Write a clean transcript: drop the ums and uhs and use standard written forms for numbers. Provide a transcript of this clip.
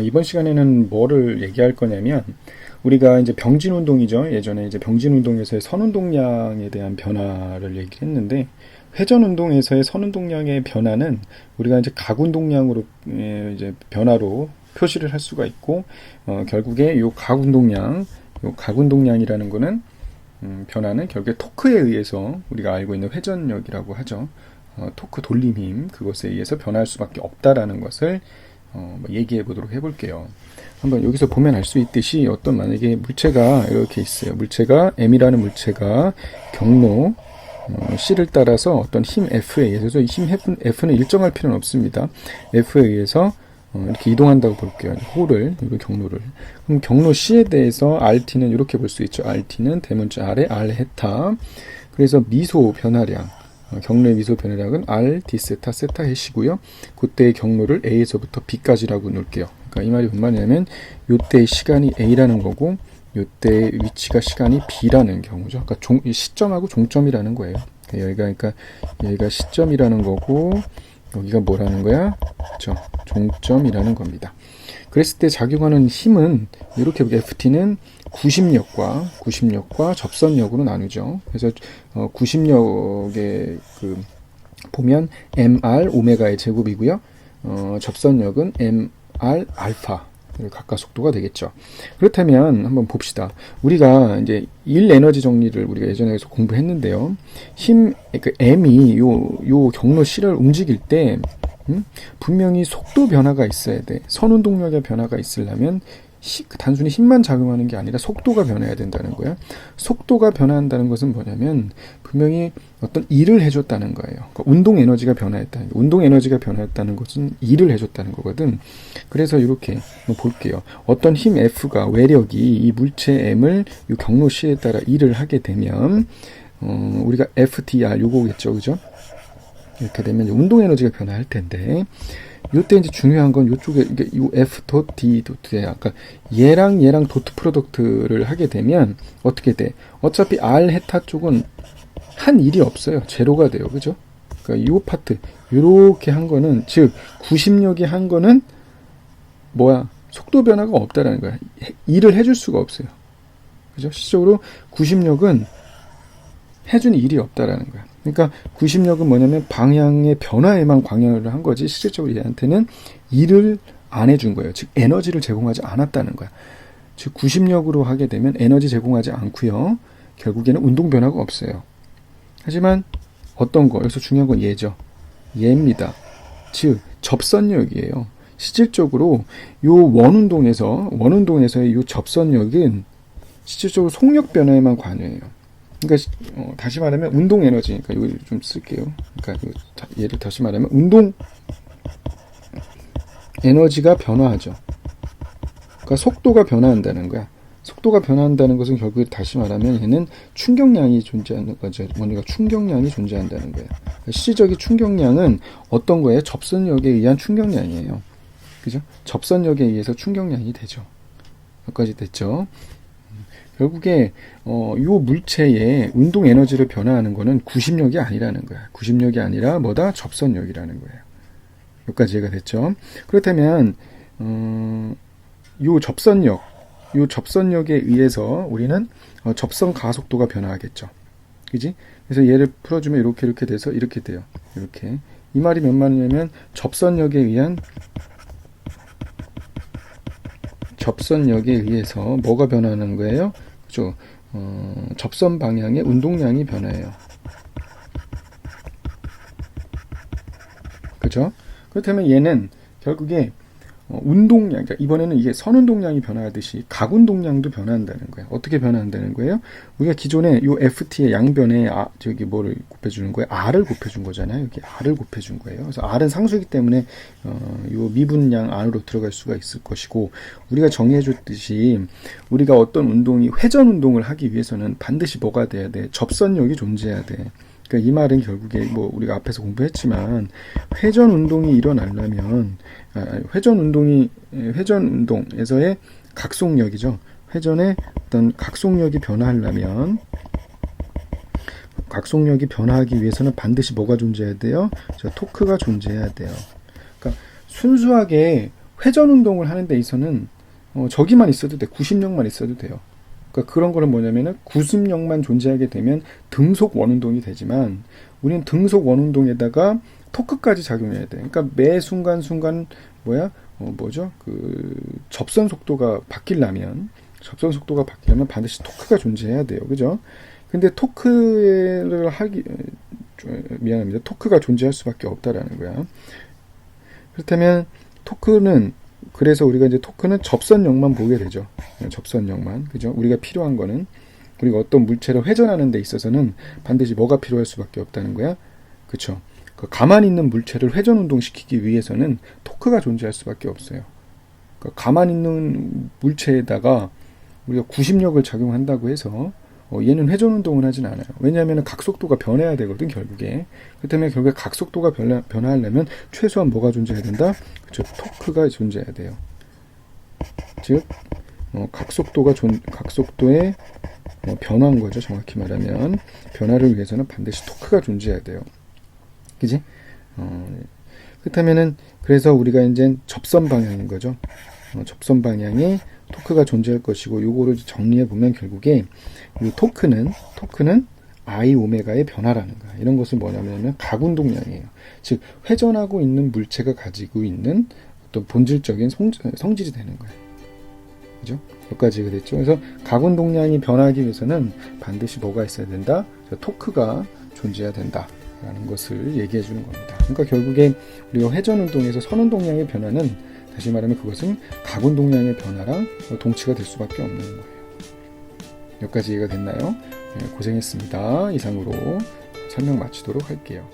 이번 시간에는 뭐를 얘기할 거냐면, 우리가 이제 병진 운동이죠. 예전에 이제 병진 운동에서의 선운동량에 대한 변화를 얘기를 했는데, 회전 운동에서의 선운동량의 변화는 우리가 이제 각운동량으로 이제 변화로 표시를 할 수가 있고, 결국에 요 각운동량이라는 거는 변화는 결국에 토크에 의해서 우리가 알고 있는 회전력이라고 하죠. 토크 돌림 힘, 그것에 의해서 변할 수밖에 없다라는 것을 얘기해 보도록 해볼게요. 한번 여기서 보면 알 수 있듯이 어떤 만약에 물체가 이렇게 있어요. 물체가 M이라는 물체가 경로 C를 따라서 어떤 힘 F에 의해서, 이 힘 F는 일정할 필요는 없습니다. F에 의해서 이렇게 이동한다고 볼게요. 호를, 이 경로를. 그럼 경로 C에 대해서 RT는 이렇게 볼 수 있죠. RT는 대문자 R의 R 헤타. 그래서 미소 변화량, 경로의 미소 변화량은 R, D 세타, 세타 해시고요. 그때의 경로를 A에서부터 B까지라고 놓을게요. 그러니까 이 말이 뭔 말이냐면, 요때의 시간이 A라는 거고, 요때의 위치가 시간이 B라는 경우죠. 그러니까 시점하고 종점이라는 거예요. 그러니까 여기가 시점이라는 거고, 여기가 뭐라는 거야? 그렇죠. 종점이라는 겁니다. 그랬을 때 작용하는 힘은 이렇게 FT는 구심력과 접선력으로 나누죠. 그래서 구심력의 보면 mr 오메가의 제곱이고요. 접선력은 mr 알파 가까속도가 되겠죠. 그렇다면 한번 봅시다. 우리가 이제 일 에너지 정리를 우리가 예전에서 공부했는데요. M이 요 경로 C를 움직일 때 분명히 속도 변화가 있어야 돼. 선운동력의 변화가 있으려면 단순히 힘만 작용하는 게 아니라 속도가 변해야 된다는 거야. 속도가 변화한다는 것은 뭐냐면 분명히 어떤 일을 해줬다는 거예요. 그러니까 운동 에너지가 변화했다는 거예요. 운동 에너지가 변화했다는 것은 일을 해줬다는 거거든. 그래서 이렇게 볼게요. 어떤 힘 F가 외력이 이 물체 M을 이 경로 C에 따라 일을 하게 되면 우리가 FTR 요거겠죠, 그죠? 이렇게 되면 운동 에너지가 변화할 텐데, 요때 이제 중요한 건 요쪽에 요 F 도 D 도트야. 아까 얘랑 도트 프로덕트를 하게 되면 어떻게 돼? 어차피 R 헤타 쪽은 한 일이 없어요. 제로가 돼요. 그죠? 그러니까 요 파트 요렇게 한 거는, 즉 구심력이 한 거는 뭐야? 속도 변화가 없다라는 거야. 일을 해줄 수가 없어요. 그죠? 실질적으로 구심력은 해준 일이 없다라는 거야. 그러니까 구심력은 뭐냐면 방향의 변화에만 관여를 한 거지, 실질적으로 얘한테는 일을 안 해준 거예요. 즉 에너지를 제공하지 않았다는 거야. 즉 구심력으로 하게 되면 에너지 제공하지 않고요. 결국에는 운동 변화가 없어요. 하지만 어떤 거, 여기서 중요한 건 얘죠. 얘입니다. 즉 접선력이에요. 실질적으로 요 원운동에서의 요 접선력은 실질적으로 속력 변화에만 관여해요. 그러니까 다시 말하면 운동 에너지, 그러니까 이거 좀 쓸게요. 그러니까 얘를 다시 말하면 운동 에너지가 변화하죠. 그러니까 속도가 변화한다는 거야. 속도가 변화한다는 것은 결국에 다시 말하면 얘는 충격량이 존재하는 거죠. 뭔가 충격량이 존재한다는 거예요. 실질적인 충격량은 어떤 거예요? 접선력에 의한 충격량이에요. 그죠? 접선력에 의해서 충격량이 되죠. 여기까지 됐죠? 결국에 요 물체의 운동 에너지를 변화하는 거는 구심력이 아니라는 거야. 구심력이 아니라 뭐다? 접선력이라는 거예요. 여기까지 이해가 됐죠? 그렇다면 요 접선력에 의해서 우리는 접선 가속도가 변화하겠죠. 그지? 그래서 얘를 풀어주면 이렇게 돼서 이렇게 돼요. 이렇게. 이 말이 뭔 말이냐면 접선력에 의해서 뭐가 변화하는 거예요? 그죠? 접선 방향의 운동량이 변해요. 그죠? 그렇다면 얘는 결국에 운동량, 그러니까 이번에는 이게 선운동량이 변화하듯이 각운동량도 변화한다는 거예요. 어떻게 변화한다는 거예요? 우리가 기존에 요 FT의 양변에 뭐를 곱해주는 거예요? R을 곱해준 거잖아요. 여기 R을 곱해준 거예요. 그래서 R은 상수이기 때문에 요 미분량 안으로 들어갈 수가 있을 것이고, 우리가 정해줬듯이 우리가 어떤 운동이 회전 운동을 하기 위해서는 반드시 뭐가 돼야 돼? 접선력이 존재해야 돼. 그러니까 이 말은 결국에 우리가 앞에서 공부했지만 회전 운동이 일어나려면 회전 운동에서의 각속력이죠. 회전의 어떤 각속력이 변화하려면, 각속력이 변화하기 위해서는 반드시 뭐가 존재해야 돼요? 토크가 존재해야 돼요. 그러니까 순수하게 회전 운동을 하는 데 있어서는 저기만 있어도 돼. 구심력만 있어도 돼요. 그러니까 그런 거는 뭐냐면은 구심력만 존재하게 되면 등속 원운동이 되지만 우리는 등속 원운동에다가 토크까지 작용해야 돼. 그러니까 매 순간순간 뭐죠? 그 접선 속도가 바뀌려면 반드시 토크가 존재해야 돼요. 그죠? 근데 토크가 존재할 수밖에 없다라는 거야. 그렇다면 그래서 우리가 이제 토크는 접선력만 보게 되죠. 접선력만. 그죠? 우리가 필요한 거는 우리가 어떤 물체를 회전하는 데 있어서는 반드시 뭐가 필요할 수밖에 없다는 거야. 그쵸? 그 가만히 있는 물체를 회전 운동시키기 위해서는 토크가 존재할 수밖에 없어요. 그러니까 가만히 있는 물체에다가 우리가 구심력을 작용한다고 해서 얘는 회전 운동을 하진 않아요. 왜냐하면 각속도가 변해야 되거든, 결국에. 그 때문에 결국에 각속도가 변화하려면 최소한 뭐가 존재해야 된다? 그렇죠. 토크가 존재해야 돼요. 즉, 각속도의 변화인 거죠. 정확히 말하면. 변화를 위해서는 반드시 토크가 존재해야 돼요. 그지? 그렇다면은, 그래서 우리가 이제 접선 방향인 거죠. 접선 방향에 토크가 존재할 것이고, 요거를 정리해 보면 결국에 이 토크는 I 오메가의 변화라는 거야. 이런 것을 뭐냐면 각운동량이에요. 즉 회전하고 있는 물체가 가지고 있는 어떤 본질적인 성질이 되는 거야. 그죠? 여기까지가 됐죠. 그래서 각운동량이 변하기 위해서는 반드시 뭐가 있어야 된다? 토크가 존재해야 된다. 라는 것을 얘기해 주는 겁니다. 그러니까 결국에 우리가 회전 운동에서 선운동량의 변화는 다시 말하면 그것은 각운동량의 변화랑 동치가 될 수밖에 없는 거예요. 여기까지 이해가 됐나요? 네, 고생했습니다. 이상으로 설명 마치도록 할게요.